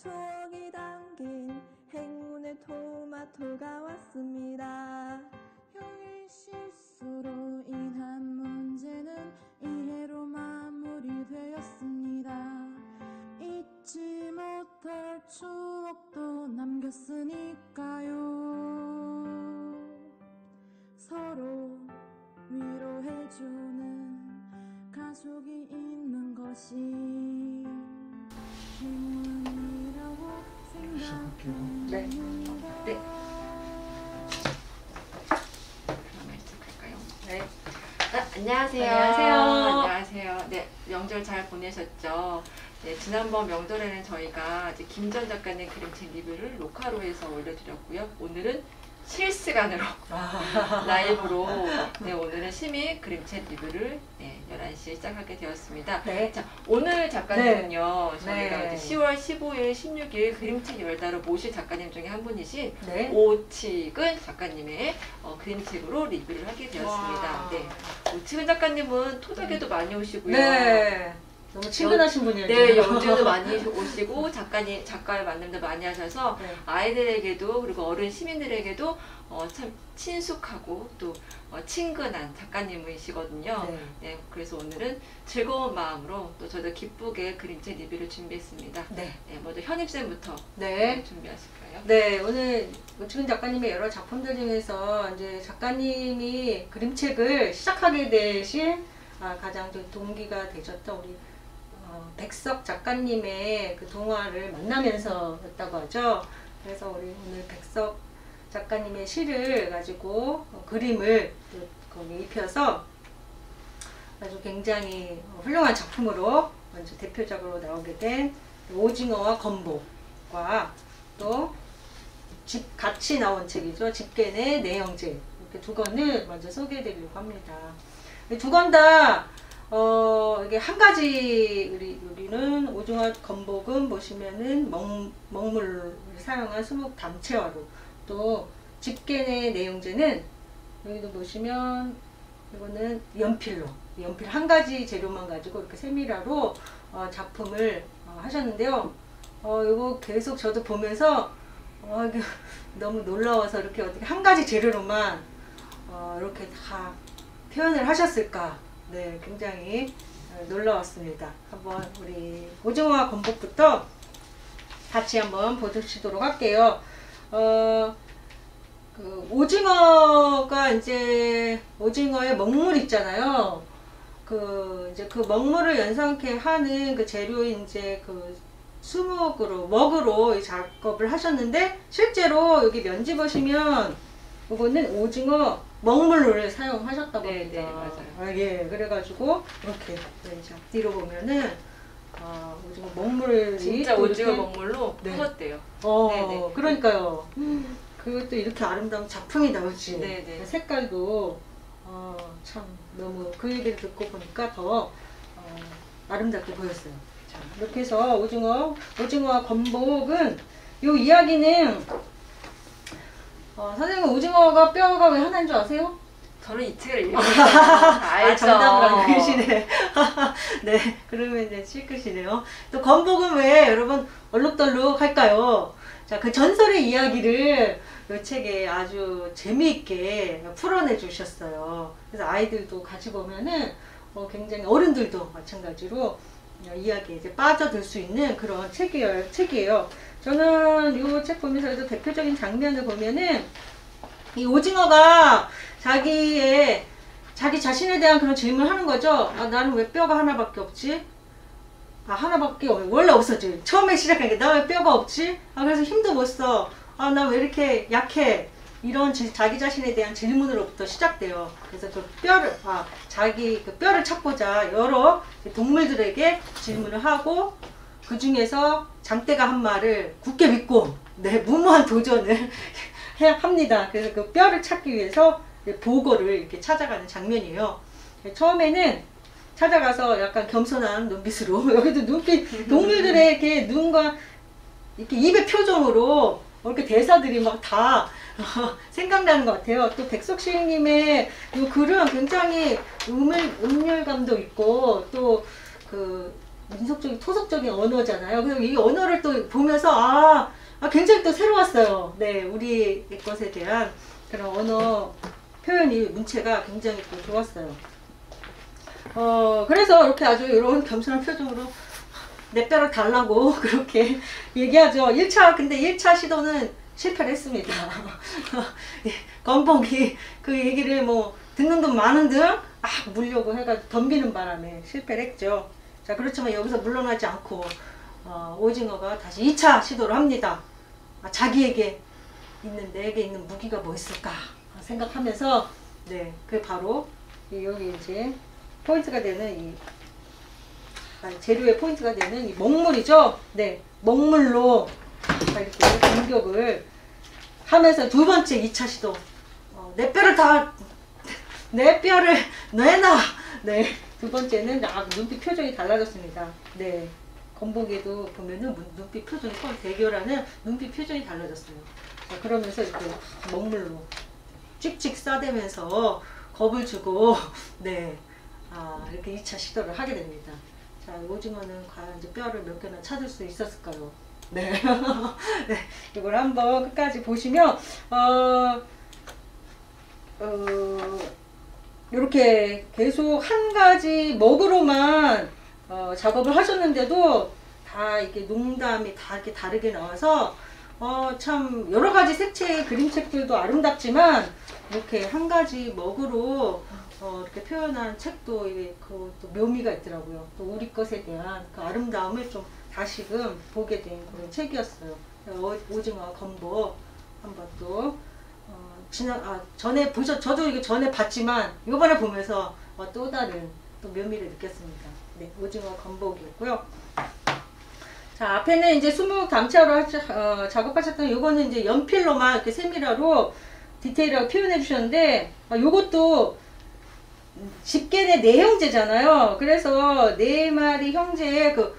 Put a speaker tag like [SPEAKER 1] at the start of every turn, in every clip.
[SPEAKER 1] 추억이 담긴 행운의 토마토가 왔습니다. 형의 실수로 인한 문제는 이해로 마무리되었습니다. 잊지 못할 추억도 남겼으니까요. 서로 위로해주는 가족이 있는 것이 행운이라고 생각합니다.
[SPEAKER 2] 네. 그러면 시작할까요? 네. 안녕하세요. 안녕하세요. 네, 명절 잘 보내셨죠? 네, 지난번 명절에는 저희가 이제 김전 작가님 그림책 리뷰를 녹화로 해서 올려드렸고요. 오늘은 실시간으로 라이브로 오늘은 시민 그림책 리뷰를 11시에 시작하게 되었습니다.
[SPEAKER 3] 네.
[SPEAKER 2] 자, 오늘 작가님은요.
[SPEAKER 3] 네.
[SPEAKER 2] 저희가
[SPEAKER 3] 네.
[SPEAKER 2] 이제 10월 15일, 16일 그림책 열다로 모실 작가님 중에 한 분이신
[SPEAKER 3] 네.
[SPEAKER 2] 오치근 작가님의 그림책으로 리뷰를 하게 되었습니다. 네. 오치근 작가님은 토닥에도 많이 오시고요.
[SPEAKER 3] 네. 너무 친근하신 분이에요.
[SPEAKER 2] 네, 연주도 많이 오시고 작가를 만남도 많이 하셔서
[SPEAKER 3] 네.
[SPEAKER 2] 아이들에게도 그리고 어른 시민들에게도 참 친숙하고 또 친근한 작가님이시거든요.
[SPEAKER 3] 네.
[SPEAKER 2] 네, 그래서 오늘은 즐거운 마음으로 또 저도 기쁘게 그림책 리뷰를 준비했습니다.
[SPEAKER 3] 네.
[SPEAKER 2] 네, 먼저 현입쌤부터
[SPEAKER 3] 네.
[SPEAKER 2] 준비하실까요?
[SPEAKER 3] 네, 오늘 오치근 작가님의 여러 작품들 중에서 이제 작가님이 그림책을 시작하게 되신 가장 좀 동기가 되셨던 우리 백석 작가님의 그 동화를 만나면서였다고 하죠. 그래서 우리 오늘 백석 작가님의 시를 가지고 그림을 또 거기에 입혀서 아주 굉장히 훌륭한 작품으로 먼저 대표작으로 나오게 된 오징어와 건복과 또 같이 나온 책이죠. 집겐의 내영제, 이렇게 두 권을 먼저 소개해 드리려고 합니다. 두 권 다 이게 한 가지 우리는 오징어 건복은 보시면은 먹물을 사용한 수묵 담채화로, 또 집겐의 내용제는 여기도 보시면 이거는 연필 한 가지 재료만 가지고 이렇게 세밀화로 작품을 하셨는데요. 이거 계속 저도 보면서 이게 너무 놀라워서 이렇게 어떻게 한 가지 재료로만 이렇게 다 표현을 하셨을까. 네, 굉장히 놀라웠습니다. 한번 우리 오징어와 건복부터 같이 한번 보시도록 할게요. 그 오징어가 이제 오징어의 먹물 있잖아요. 이제 그 먹물을 연상케 하는 그 재료인 이제 그 먹으로 이 작업을 하셨는데, 실제로 여기 면지 보시면 이거는 오징어 먹물을 사용하셨다고 합니다.
[SPEAKER 2] 네, 맞아요.
[SPEAKER 3] 예, 그래가지고 이렇게 이제 뒤로 보면은 오징어 먹물이
[SPEAKER 2] 진짜 오징어 먹물로 하셨대요.
[SPEAKER 3] 네네. 그러니까요. 그것도 이렇게 아름다운 작품이 나오지.
[SPEAKER 2] 네네.
[SPEAKER 3] 색깔도 참 너무 그 얘기를 듣고 보니까 더 아름답게 보였어요. 자, 이렇게 해서 오징어와 건복은 요 이야기는 선생님, 오징어가 뼈가 왜 하나인 줄 아세요?
[SPEAKER 2] 저는 이 책을 알죠.
[SPEAKER 3] 정답을 알고 계시네. 네, 그러면 이제 찔끗이네요. 또 건복은 왜 여러분 얼룩덜룩 할까요? 자, 그 전설의 이야기를 이 책에 아주 재미있게 풀어내 주셨어요. 그래서 아이들도 같이 보면은 굉장히 어른들도 마찬가지로 이야기에 이제 빠져들 수 있는 그런 책이에요. 저는 이 책 보면서 대표적인 장면을 보면은 이 오징어가 자기 자신에 대한 그런 질문을 하는 거죠. 나는 왜 뼈가 하나밖에 없지? 하나밖에 원래 없었지. 처음에 시작한 게 나 왜 뼈가 없지? 그래서 힘도 못 써. 나 왜 이렇게 약해? 이런 자기 자신에 대한 질문으로부터 시작돼요. 그래서 그 뼈를 찾고자 여러 동물들에게 질문을 하고, 그 중에서 장대가 한 말을 굳게 믿고 무모한 도전을 합니다. 그래서 그 뼈를 찾기 위해서 보고를 이렇게 찾아가는 장면이에요. 처음에는 찾아가서 약간 겸손한 눈빛으로 여기도 동물들의 이렇게 눈과 이렇게 입의 표정으로 이렇게 대사들이 막 다 생각나는 것 같아요. 또 백석 시인님의 이 글은 굉장히 음율감도 있고 또 그 민속적인 토속적인 언어잖아요. 그래서 이 언어를 또 보면서 굉장히 또 새로웠어요. 네, 우리 것에 대한 그런 언어 표현이 문체가 굉장히 또 좋았어요. 그래서 이렇게 아주 이런 겸손한 표정으로 내 뼈를 달라고 그렇게 얘기하죠. 근데 1차 시도는 실패를 했습니다. 건봉이 그 얘기를 뭐 듣는 돈 많은 듯 물려고 해가지고 덤비는 바람에 실패를 했죠. 자, 그렇지만 여기서 물러나지 않고 오징어가 다시 2차 시도를 합니다. 자기에게 내게 있는 무기가 뭐 있을까 생각하면서, 네, 그게 바로 여기 이제 포인트가 되는 재료의 포인트가 되는 이 먹물이죠. 네, 먹물로 이렇게 공격을 하면서 두 번째 2차 시도, 내 뼈를 내놔. 네, 두 번째는 눈빛 표정이 달라졌습니다. 네, 건복에도 보면은 눈빛 표정이 서로 대결하는 눈빛 표정이 달라졌어요. 자, 그러면서 이렇게 먹물로 찍찍 싸대면서 겁을 주고, 네, 이렇게 2차 시도를 하게 됩니다. 자, 오징어는 과연 이제 뼈를 몇 개나 찾을 수 있었을까요? 네. 네, 이걸 한번 끝까지 보시면, 이렇게 계속 한 가지 먹으로만 작업을 하셨는데도 다 이게 농담이 다 이렇게 다르게 나와서 참 여러 가지 색채의 그림책들도 아름답지만 이렇게 한 가지 먹으로 이렇게 표현한 책도 이게 또 묘미가 있더라고요. 또 우리 것에 대한 그 아름다움을 좀 다시금 보게 된 그런 책이었어요. 오징어 건복 한번 또 전에 저도 이게 전에 봤지만 이번에 보면서 또 다른 또 묘미를 느꼈습니다. 네, 오징어 건복이었고요. 자, 앞에는 이제 수묵 담차로 작업하셨던 요거는 이제 연필로만 이렇게 세밀화로 디테일하게 표현해 주셨는데, 요것도 집게의 네 형제잖아요. 그래서 네 마리 형제의 그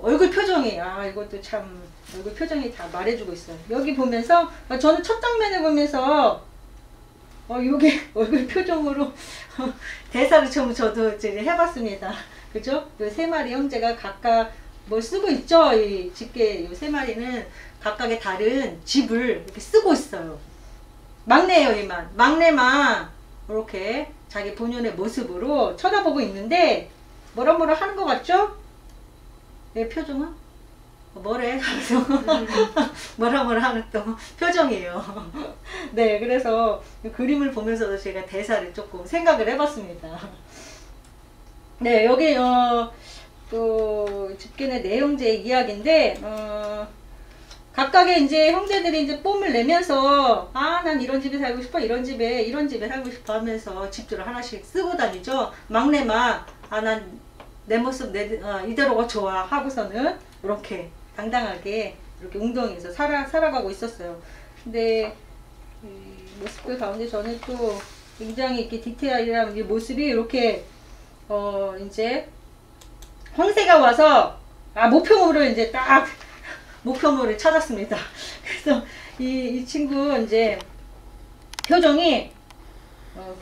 [SPEAKER 3] 얼굴 표정이, 이것도 참 얼굴 표정이 다 말해주고 있어요. 여기 보면서 저는 첫 장면을 보면서 요게 얼굴 표정으로 대사를 저도 이제 해봤습니다. 그죠? 요 세 마리 형제가 각각 뭘 쓰고 있죠? 이 집게 요 세 마리는 각각의 다른 집을 이렇게 쓰고 있어요. 막내예요, 얘만. 막내만 이렇게 자기 본연의 모습으로 쳐다보고 있는데 뭐라 하는 것 같죠? 내 표정은? 뭐래? 뭐라 하는 또 표정이에요. 네, 그래서 그림을 보면서도 제가 대사를 조금 생각을 해봤습니다. 네, 여기 또 집게의 네 형제의 이야기인데 각각의 이제 형제들이 이제 뽐을 내면서 난 이런 집에 살고 싶어, 이런 집에 살고 싶어 하면서 집들을 하나씩 쓰고 다니죠. 막내만 난 내 모습 이대로가 좋아 하고서는 이렇게 당당하게 이렇게 웅덩이에서 살아가고 있었어요. 근데 이 모습들 가운데 저는 또 굉장히 이렇게 디테일한 이 모습이 이렇게 이제 황새가 와서 목표물을 이제 딱 목표물을 찾았습니다. 그래서 이 친구 이제 표정이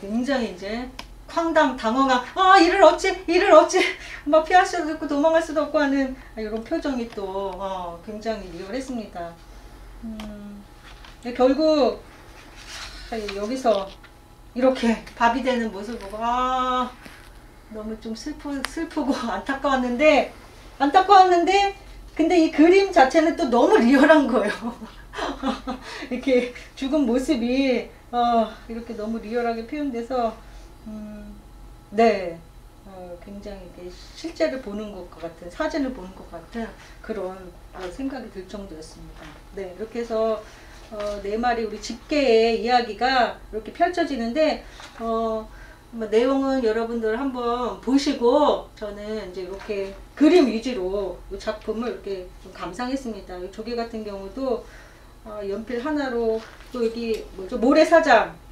[SPEAKER 3] 굉장히 이제 당황한 이를 어찌 막 피할 수도 없고 도망갈 수도 없고 하는 이런 표정이 또 굉장히 리얼했습니다. 결국 여기서 이렇게 밥이 되는 모습을 보고 너무 좀 슬프고 안타까웠는데 근데 이 그림 자체는 또 너무 리얼한 거예요. 이렇게 죽은 모습이 이렇게 너무 리얼하게 표현돼서 네, 굉장히 이렇게 실제를 보는 것 같은, 사진을 보는 것 같은 그런 생각이 들 정도였습니다. 네, 이렇게 해서 네 마리 우리 집게의 이야기가 이렇게 펼쳐지는데 내용은 여러분들 한번 보시고 저는 이제 이렇게 그림 위주로 이 작품을 이렇게 좀 감상했습니다. 이 조개 같은 경우도 연필 하나로 또 여기 모래사장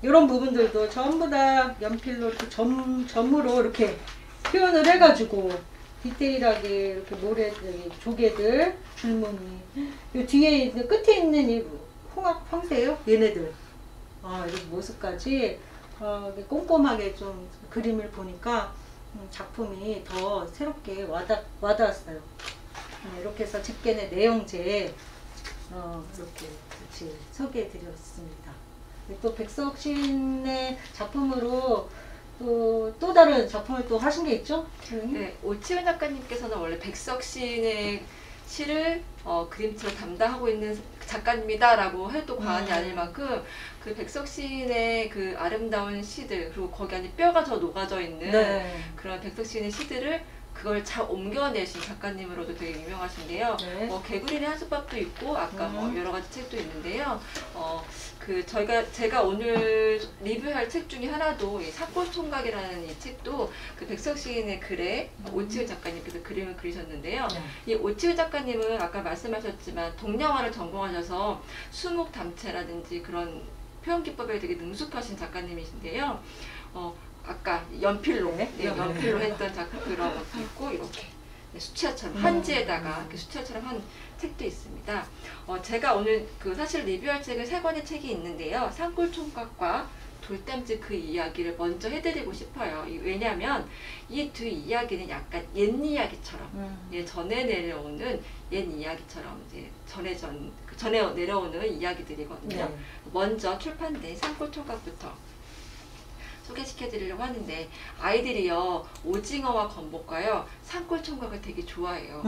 [SPEAKER 3] 이런 부분들도 전부 다 연필로 이렇게 점으로 이렇게 표현을 해가지고 디테일하게 이렇게 조개들 줄무늬 이 뒤에 끝에 있는 이 황새요? 얘네들 이런 모습까지 꼼꼼하게 좀 그림을 보니까 작품이 더 새롭게 와닿았어요. 이렇게 해서 집게의 내용제 이렇게 같이 소개해드렸습니다. 또 백석 시인의 작품으로 또 다른 작품을 또 하신 게 있죠?
[SPEAKER 2] 네, 오치훈 작가님께서는 원래 백석 시인의 시를 그림체로 담당하고 있는 작가님이다라고 해도 과언이 아닐 만큼 그 백석 시인의 그 아름다운 시들, 그리고 거기 안에 뼈가 더 녹아져 있는
[SPEAKER 3] 네.
[SPEAKER 2] 그런 백석 시인의 시들을 그걸 잘 옮겨내신 작가님으로도 되게 유명하신데요.
[SPEAKER 3] 네.
[SPEAKER 2] 개구리의 한솥밥도 있고 아까 여러 가지 책도 있는데요. 제가 오늘 리뷰할 책 중에 하나도 이 산골총각이라는 이 책도 그 백석 시인의 글에 오치훈 작가님께서 그림을 그리셨는데요.
[SPEAKER 3] 네.
[SPEAKER 2] 이 오치훈 작가님은 아까 말씀하셨지만 동양화를 전공하셔서 수묵 담채라든지 그런 표현 기법에 되게 능숙하신 작가님이신데요. 아까 연필로,
[SPEAKER 3] 네.
[SPEAKER 2] 연필로 했던 그런 것도 있고 이렇게 수채화처럼 한지에다가 이렇게 수채화처럼 한 책도 있습니다. 제가 오늘 사실 리뷰할 책은 3권의 책이 있는데요. 산골총각과 돌담집 그 이야기를 먼저 해드리고 싶어요. 왜냐하면 이 두 이야기는 약간 옛 이야기처럼 전해 내려오는 옛 이야기처럼 이제 전해 내려오는 이야기들이거든요.
[SPEAKER 3] 네.
[SPEAKER 2] 먼저 출판된 산골총각부터 소개시켜 드리려고 하는데, 아이들이요 오징어와 건복과요 산골총각을 되게 좋아해요.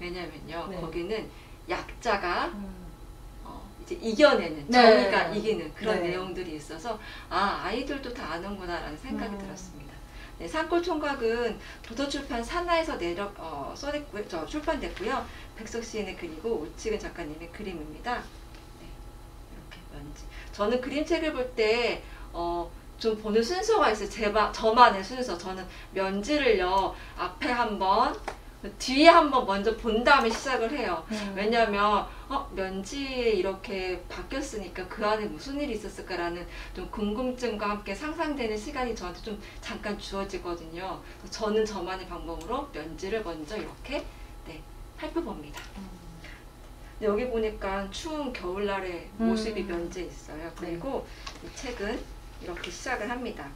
[SPEAKER 2] 왜냐면요
[SPEAKER 3] 네.
[SPEAKER 2] 거기는 약자가 이제 이겨내는,
[SPEAKER 3] 네.
[SPEAKER 2] 정의가 이기는 그런
[SPEAKER 3] 네.
[SPEAKER 2] 내용들이 있어서 아이들도 다 아는구나 라는 생각이 들었습니다. 네, 산골총각은 도서출판 산하에서 출판됐고요. 백석 시인의 글이고 오치훈 작가님의 그림입니다. 네, 이렇게 먼지. 저는 그림책을 볼 때 좀 보는 순서가 있어요. 저만의 순서. 저는 면지를요 앞에 한번, 뒤에 한번 먼저 본 다음에 시작을 해요. 왜냐하면 면지에 이렇게 바뀌었으니까 그 안에 무슨 일이 있었을까라는 좀 궁금증과 함께 상상되는 시간이 저한테 좀 잠깐 주어지거든요. 저는 저만의 방법으로 면지를 먼저 이렇게 살펴봅니다. 근데 여기 보니까 추운 겨울날의 모습이 면지에 있어요. 그리고 이 책은 이렇게 시작을 합니다.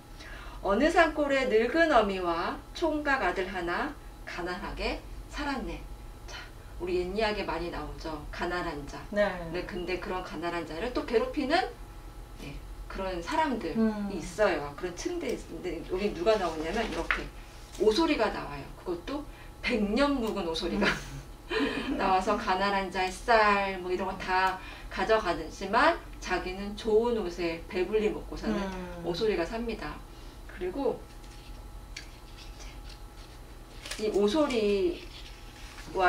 [SPEAKER 2] 어느 산골에 늙은 어미와 총각 아들 하나 가난하게 살았네. 자, 우리 옛 이야기에 많이 나오죠. 가난한 자.
[SPEAKER 3] 네.
[SPEAKER 2] 근데 그런 가난한 자를 또 괴롭히는 그런 사람들이 있어요. 그런 층들이 있는데 여기 누가 나오냐면 이렇게 오소리가 나와요. 그것도 100년 묵은 오소리가 나와서 가난한 자의 쌀 뭐 이런 거 다 가져가지만 자기는 좋은 옷에 배불리 먹고 사는 오소리가 삽니다. 그리고 이 오소리와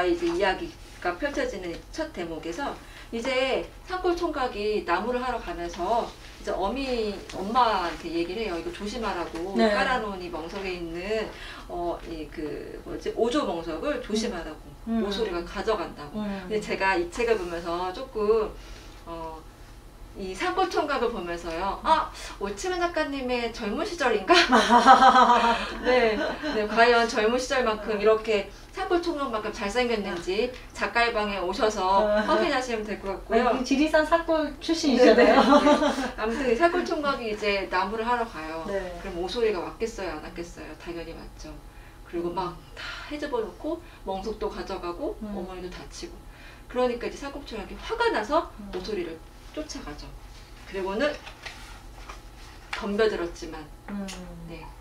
[SPEAKER 2] 이제 이야기가 펼쳐지는 첫 대목에서 이제 산골총각이 나무를 하러 가면서 이제 엄마한테 얘기를 해요. 이거 조심하라고.
[SPEAKER 3] 네.
[SPEAKER 2] 깔아놓은 이 멍석에 있는 오조 멍석을 조심하라고. 오소리가 가져간다고. 근데 제가 이 책을 보면서 조금 이 산골총각을 보면서요. 오치훈 작가님의 젊은 시절인가? 네, 과연 젊은 시절만큼 이렇게 산골총각만큼 잘생겼는지 작가의 방에 오셔서 확인하시면 될 것 같고요.
[SPEAKER 3] 지리산 산골 출신이잖아요.
[SPEAKER 2] 아무튼 산골총각이 이제 나무를 하러 가요.
[SPEAKER 3] 네.
[SPEAKER 2] 그럼 오소리가 왔겠어요, 안 왔겠어요? 당연히 왔죠. 그리고 막 다 헤집어 놓고 멍석도 가져가고 어머니도 다치고. 그러니까 이제 산골총각이 화가 나서 오소리를 쫓아가죠. 그리고는 덤벼들었지만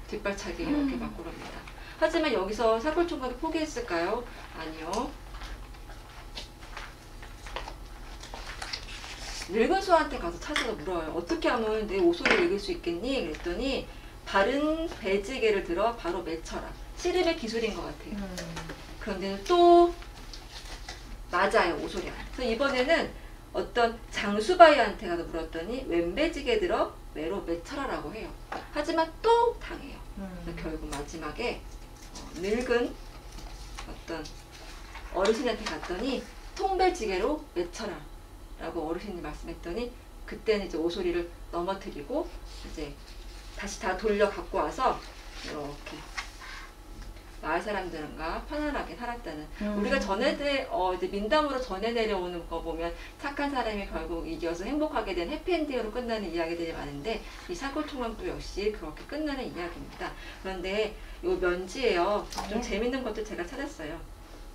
[SPEAKER 2] 뒷발차기 이렇게 맞고 갑니다. 하지만 여기서 산골총각이 포기했을까요? 아니요. 늙은 소한테 가서 찾아서 물어요. 어떻게 하면 내 오소리를 읽을 수 있겠니? 그랬더니 바른 배지개를 들어 바로 맺혀라. 씨름의 기술인 것 같아요. 그런데 또 맞아요, 오소리가. 그래서 이번에는 어떤 장수바이한테 가서 물었더니 왼배지게 들어 외로 맺혀라라고 해요. 하지만 또 당해요. 결국 마지막에 늙은 어떤 어르신한테 갔더니 통배지게로 맺혀라 라고 어르신이 말씀했더니 그때는 이제 오소리를 넘어뜨리고 이제 다시 다 돌려 갖고 와서 이렇게 마을 사람들과 편안하게 살았다는. 우리가 이제 민담으로 전해 내려오는 거 보면 착한 사람이 결국 이겨서 행복하게 된 해피엔딩으로 끝나는 이야기들이 많은데 이 산골총각도 역시 그렇게 끝나는 이야기입니다. 그런데 이 면지예요. 좀 재밌는 것도 제가 찾았어요.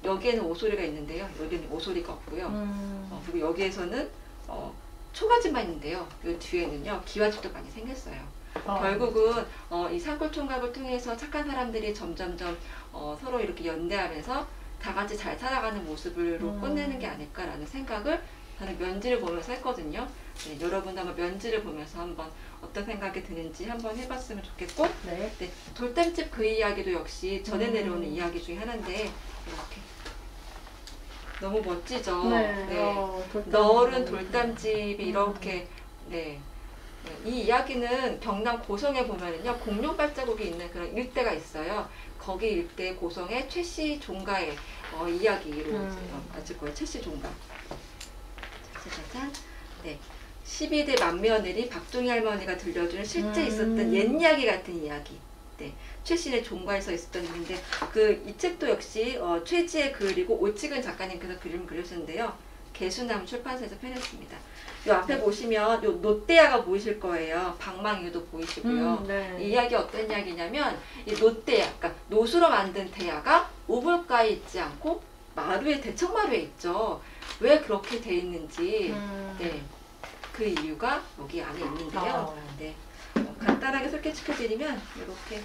[SPEAKER 2] 여기에는 오소리가 있는데요. 여기는 오소리가 없고요. 그리고 여기에서는 초가지만 있는데요. 이 뒤에는요 기와집도 많이 생겼어요. 결국은 이 산골총각을 통해서 착한 사람들이 점점점 서로 이렇게 연대하면서 다 같이 잘 살아가는 모습으로 끝내는 게 아닐까라는 생각을 저는 면지를 보면서 했거든요. 네, 여러분도 한번 면지를 보면서 한번 어떤 생각이 드는지 한번 해봤으면 좋겠고,
[SPEAKER 3] 네.
[SPEAKER 2] 네, 돌담집 그 이야기도 역시 전해 내려오는 이야기 중에 하나인데 이렇게 너무 멋지죠.
[SPEAKER 3] 네.
[SPEAKER 2] 네.
[SPEAKER 3] 돌담.
[SPEAKER 2] 너른 돌담집이 이렇게 네. 이 이야기는 경남 고성에 보면은요 공룡 발자국이 있는 그런 일대가 있어요. 거기 일대 고성의 최씨 종가의 이야기로 맞을 거예요. 최씨 종가. 짜자잔. 네. 12대 맏며느리 박종희 할머니가 들려주는 실제 있었던 옛 이야기 같은 이야기. 네. 최씨의 종가에서 있었던 일인데 이 책도 역시 최지의 글이고 오치근 작가님께서 그림을 그리셨는데요. 개수나무 출판사에서 펴냈습니다. 요 앞에 보시면 요 노대야가 보이실 거예요. 방망이도 보이시고요.
[SPEAKER 3] 네.
[SPEAKER 2] 이 이야기 어떤 이야기냐면 이 노대야, 그러니까 노수로 만든 대야가 우물가에 있지 않고 마루에 대청마루에 있죠. 왜 그렇게 돼 있는지 네, 그 이유가 여기 안에 있는데요. 네, 간단하게 소개시켜드리면 이렇게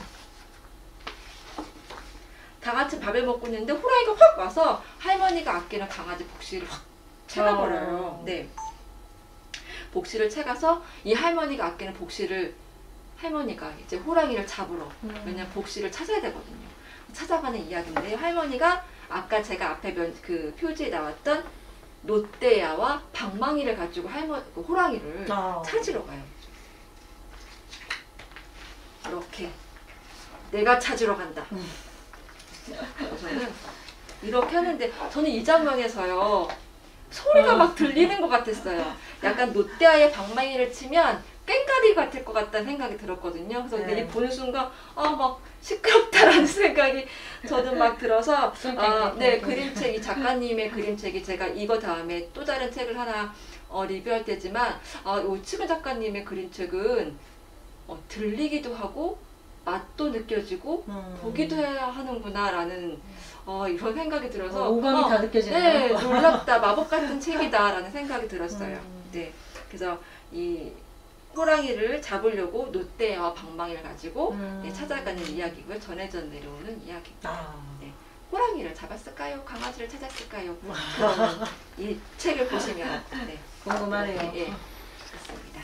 [SPEAKER 2] 다 같이 밥을 먹고 있는데 호랑이가 확 와서 할머니가 아끼는 강아지 복시를 확 채가버려요. 네. 복시를 채가서 이 할머니가 아끼는 복시를 할머니가 이제 호랑이를 잡으러 왜냐면 복시를 찾아야 되거든요. 찾아가는 이야기인데요. 할머니가 아까 제가 앞에 그 표지에 나왔던 노대야와 방망이를 가지고 그 호랑이를 찾으러 가요. 이렇게 내가 찾으러 간다. 저는 이렇게 하는데 저는 이 장면에서요 소리가 막 들리는 것 같았어요. 약간 노대야의 방망이를 치면 꽹과리 같을 것 같다는 생각이 들었거든요. 그래서 근데 이 보는 순간 막 시끄럽다라는 생각이 저는 막 들어서 네, 그림책, 이 작가님의 그림책이 제가 이거 다음에 또 다른 책을 하나 리뷰할 때지만 오치근 작가님의 그림책은 들리기도 하고 맛도 느껴지고 보기도 해야 하는구나 라는 이런 생각이 들어서
[SPEAKER 3] 오감이 다 느껴지네요.
[SPEAKER 2] 네, 놀랍다. 마법 같은 책이다 라는 생각이 들었어요. 네, 그래서 이 호랑이를 잡으려고 노대야와 방망이를 가지고 네, 찾아가는 이야기고요. 전해져 내려오는 이야기입니다. 네. 호랑이를 잡았을까요? 강아지를 찾았을까요? 그러면 이 책을 보시면 네,
[SPEAKER 3] 궁금하네요.
[SPEAKER 2] 예, 그렇습니다.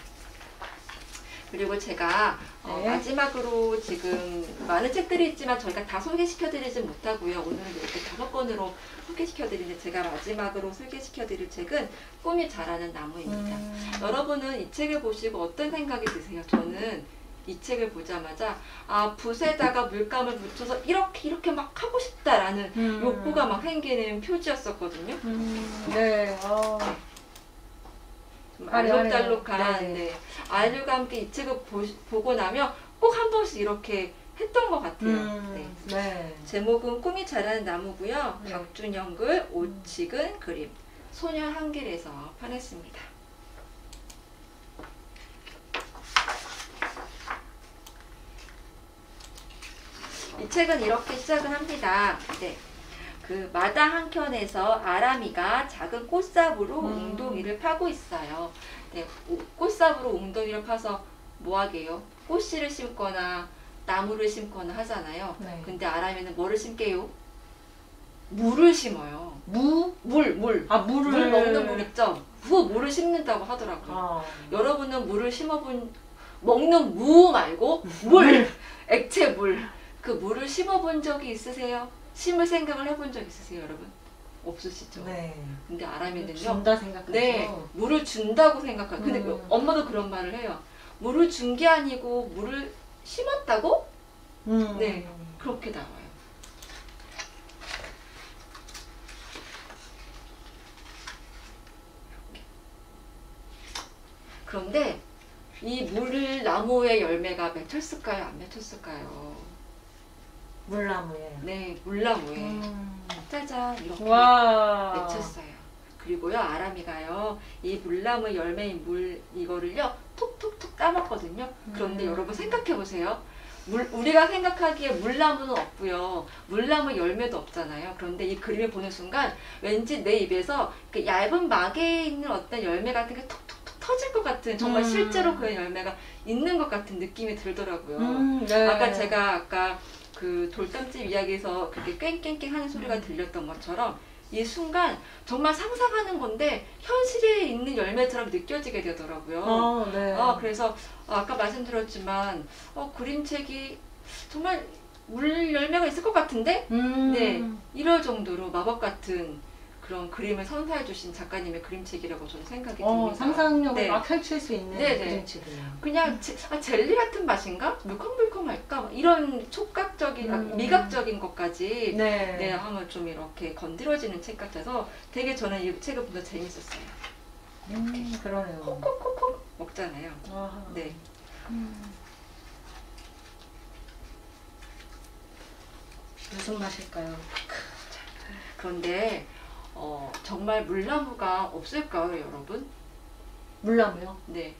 [SPEAKER 2] 그리고 제가 마지막으로 지금 많은 책들이 있지만 저희가 다 소개시켜드리지 못하고요. 오늘은 이렇게 5권으로 소개시켜드리는데 제가 마지막으로 소개시켜드릴 책은 꿈이 자라는 나무입니다. 여러분은 이 책을 보시고 어떤 생각이 드세요? 저는 이 책을 보자마자 붓에다가 물감을 묻혀서 이렇게 막 하고 싶다라는 욕구가 막 생기는 표지였었거든요.
[SPEAKER 3] 네.
[SPEAKER 2] 알록달록한 네. 아이들과 함께 이 책을 보고 나면 꼭 한 번씩 이렇게 했던 것 같아요. 네.
[SPEAKER 3] 네.
[SPEAKER 2] 제목은 꿈이 자라는 나무고요.
[SPEAKER 3] 네.
[SPEAKER 2] 박준영 글, 오치근 그림, 소년 한길에서 펴냈습니다. 이 책은 이렇게 시작을 합니다. 네. 그 마당 한켠에서 아람이가 작은 꽃삽으로 웅덩이를 파고 있어요. 네, 꽃삽으로 웅덩이를 파서 뭐 하게요? 꽃씨를 심거나 나무를 심거나 하잖아요.
[SPEAKER 3] 네.
[SPEAKER 2] 근데 아람이는 뭐를 심게요? 물을 심어요. 물.
[SPEAKER 3] 물을
[SPEAKER 2] 물 먹는 물 있죠? 물을 심는다고 하더라고요. 여러분은 물을 먹는 무 말고 물, 액체 물. 그 물을 심어본 적이 있으세요? 심을 생각을 해본 적 있으세요, 여러분? 없으시죠?
[SPEAKER 3] 네.
[SPEAKER 2] 근데 아람이는요.
[SPEAKER 3] 준다 생각하죠.
[SPEAKER 2] 네, 물을 준다고 생각하고. 근데 엄마도 그런 말을 해요. 물을 준 게 아니고 물을 심었다고? 네, 그렇게 나와요. 그런데 이 나무의 열매가 맺혔을까요? 안 맺혔을까요?
[SPEAKER 3] 물나무에.
[SPEAKER 2] 네, 물나무에. 짜잔 이렇게
[SPEAKER 3] 와.
[SPEAKER 2] 맺혔어요. 그리고요 아람이가요 이 물나무 열매인 물 이거를요 톡톡톡 따먹거든요. 그런데 여러분 생각해 보세요. 우리가 생각하기에 물나무는 없고요. 물나무 열매도 없잖아요. 그런데 이 그림을 보는 순간 왠지 내 입에서 그 얇은 막에 있는 어떤 열매 같은 게 톡톡톡 터질 것 같은 정말 실제로 그런 열매가 있는 것 같은 느낌이 들더라고요.
[SPEAKER 3] 네.
[SPEAKER 2] 아까 그 돌담집 이야기에서 그렇게 깽깽깽 하는 소리가 들렸던 것처럼 이 순간 정말 상상하는 건데 현실에 있는 열매처럼 느껴지게 되더라고요.
[SPEAKER 3] 네.
[SPEAKER 2] 그래서 아까 말씀드렸지만 그림책이 정말 물 열매가 있을 것 같은데 네, 이럴 정도로 마법 같은 그런 그림을 선사해 주신 작가님의 그림책이라고 저는 생각이 듭니다.
[SPEAKER 3] 상상력을
[SPEAKER 2] 네.
[SPEAKER 3] 막 펼칠 수 있는
[SPEAKER 2] 네네.
[SPEAKER 3] 그림책이에요.
[SPEAKER 2] 그냥 젤리 같은 맛인가? 물컹물컹할까? 이런 촉각적인, 미각적인 것까지
[SPEAKER 3] 네.
[SPEAKER 2] 네, 하면 좀 이렇게 건드려지는 책 같아서 되게 저는 이 책을 보면서 재밌었어요.
[SPEAKER 3] 그러네요.
[SPEAKER 2] 콕콕콕콕 먹잖아요.
[SPEAKER 3] 아하.
[SPEAKER 2] 네.
[SPEAKER 3] 무슨 맛일까요?
[SPEAKER 2] 그런데 정말 물나무가 없을까요, 여러분?
[SPEAKER 3] 물나무요?
[SPEAKER 2] 네.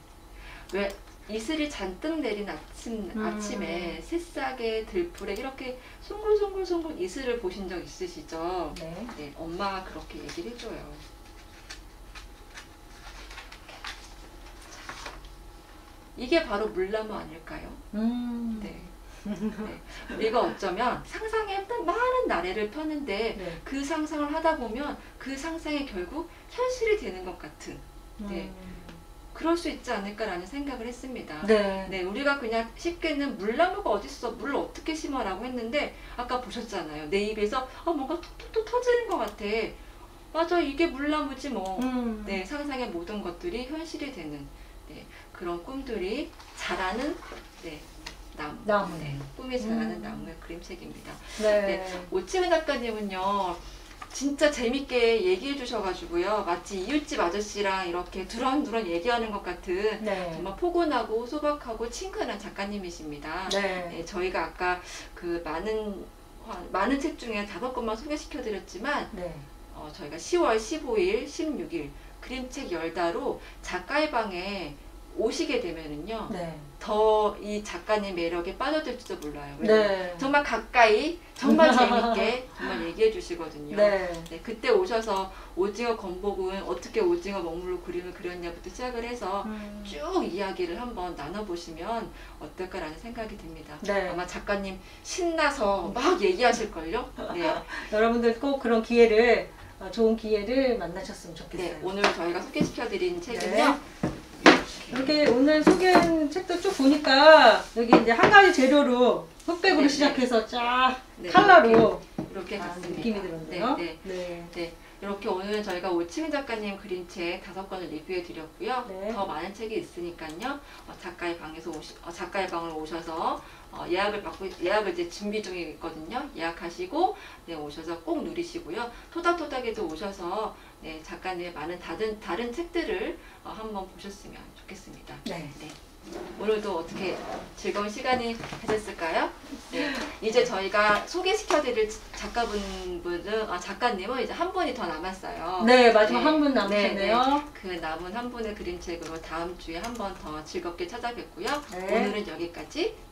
[SPEAKER 2] 왜 이슬이 잔뜩 내린 아침에 새싹의 들풀에 이렇게 송글송글송글 이슬을 보신 적 있으시죠?
[SPEAKER 3] 네.
[SPEAKER 2] 네, 엄마가 그렇게 얘기를 해줘요. 이게 바로 물나무 아닐까요? 네. 네. 우리가 어쩌면 상상에 많은 나래를 펴는데
[SPEAKER 3] 네.
[SPEAKER 2] 그 상상을 하다 보면 그 상상이 결국 현실이 되는 것 같은 네. 그럴 수 있지 않을까라는 생각을 했습니다.
[SPEAKER 3] 네.
[SPEAKER 2] 네, 우리가 그냥 쉽게는 물나무가 어딨어, 물을 어떻게 심어라고 했는데 아까 보셨잖아요. 내 입에서 뭔가 톡톡톡 터지는 것 같아. 맞아, 이게 물나무지 뭐. 네, 상상의 모든 것들이 현실이 되는 네, 그런 꿈들이 자라는 네, 나무. 네, 꿈이 자라는 나무의 그림책입니다.
[SPEAKER 3] 네.
[SPEAKER 2] 네, 오치은 작가님은요. 진짜 재밌게 얘기해 주셔가지고요. 마치 이웃집 아저씨랑 이렇게 두런두런 얘기하는 것 같은
[SPEAKER 3] 네.
[SPEAKER 2] 정말 포근하고 소박하고 친근한 작가님이십니다.
[SPEAKER 3] 네.
[SPEAKER 2] 네, 저희가 아까 그 많은 책 중에 5권만 소개시켜 드렸지만
[SPEAKER 3] 네.
[SPEAKER 2] 저희가 10월 15일, 16일 그림책 열다로 작가의 방에 오시게 되면은요.
[SPEAKER 3] 네.
[SPEAKER 2] 더 이 작가님 매력에 빠져들지도 몰라요.
[SPEAKER 3] 네.
[SPEAKER 2] 정말 가까이, 정말 재밌게 정말 얘기해 주시거든요.
[SPEAKER 3] 네.
[SPEAKER 2] 네, 그때 오셔서 오징어 건복은 어떻게 오징어 먹물로 그림을 그렸냐부터 시작을 해서 쭉 이야기를 한번 나눠보시면 어떨까라는 생각이 듭니다.
[SPEAKER 3] 네.
[SPEAKER 2] 아마 작가님 신나서 막 얘기하실걸요? 네.
[SPEAKER 3] 여러분들 꼭 그런 기회를, 좋은 기회를 만나셨으면 좋겠어요.
[SPEAKER 2] 네, 오늘 저희가 소개시켜드린 책은요.
[SPEAKER 3] 이렇게 오늘 소개한 책도 쭉 보니까 여기 이제 한 가지 재료로 흑백으로
[SPEAKER 2] 네,
[SPEAKER 3] 시작해서 쫙
[SPEAKER 2] 네,
[SPEAKER 3] 칼라로
[SPEAKER 2] 이렇게 갔습니다.
[SPEAKER 3] 느낌이 들었네요.
[SPEAKER 2] 네, 네.
[SPEAKER 3] 네.
[SPEAKER 2] 네, 이렇게 오늘은 저희가 오치민 작가님 그림책 5권을 리뷰해 드렸고요.
[SPEAKER 3] 네.
[SPEAKER 2] 더 많은 책이 있으니까요. 작가의 작가의 방을 오셔서 예약을 이제 준비 중에 있거든요. 예약하시고 네, 오셔서 꼭 누리시고요. 토닥토닥에도 오셔서 네, 작가님의 많은 다른 책들을 한번 보셨으면 좋겠습니다.
[SPEAKER 3] 네.
[SPEAKER 2] 네. 오늘도 어떻게 즐거운 시간이 되셨을까요? 네. 이제 저희가 소개시켜드릴 작가님은 이제 한 분이 더 남았어요.
[SPEAKER 3] 네, 마지막
[SPEAKER 2] 네.
[SPEAKER 3] 한 분 남으셨네요.
[SPEAKER 2] 네, 네. 그 남은 한 분의 그림책으로 다음 주에 한 번 더 즐겁게 찾아뵙고요.
[SPEAKER 3] 네.
[SPEAKER 2] 오늘은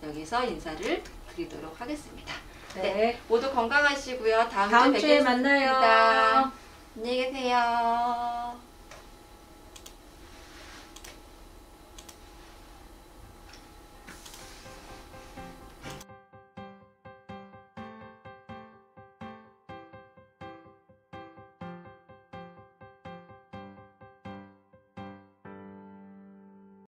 [SPEAKER 2] 여기서 인사를 드리도록 하겠습니다.
[SPEAKER 3] 네.
[SPEAKER 2] 네, 모두 건강하시고요.
[SPEAKER 3] 다음 주에
[SPEAKER 2] 뵙겠습니다.
[SPEAKER 3] 만나요.
[SPEAKER 2] 안녕히 계세요.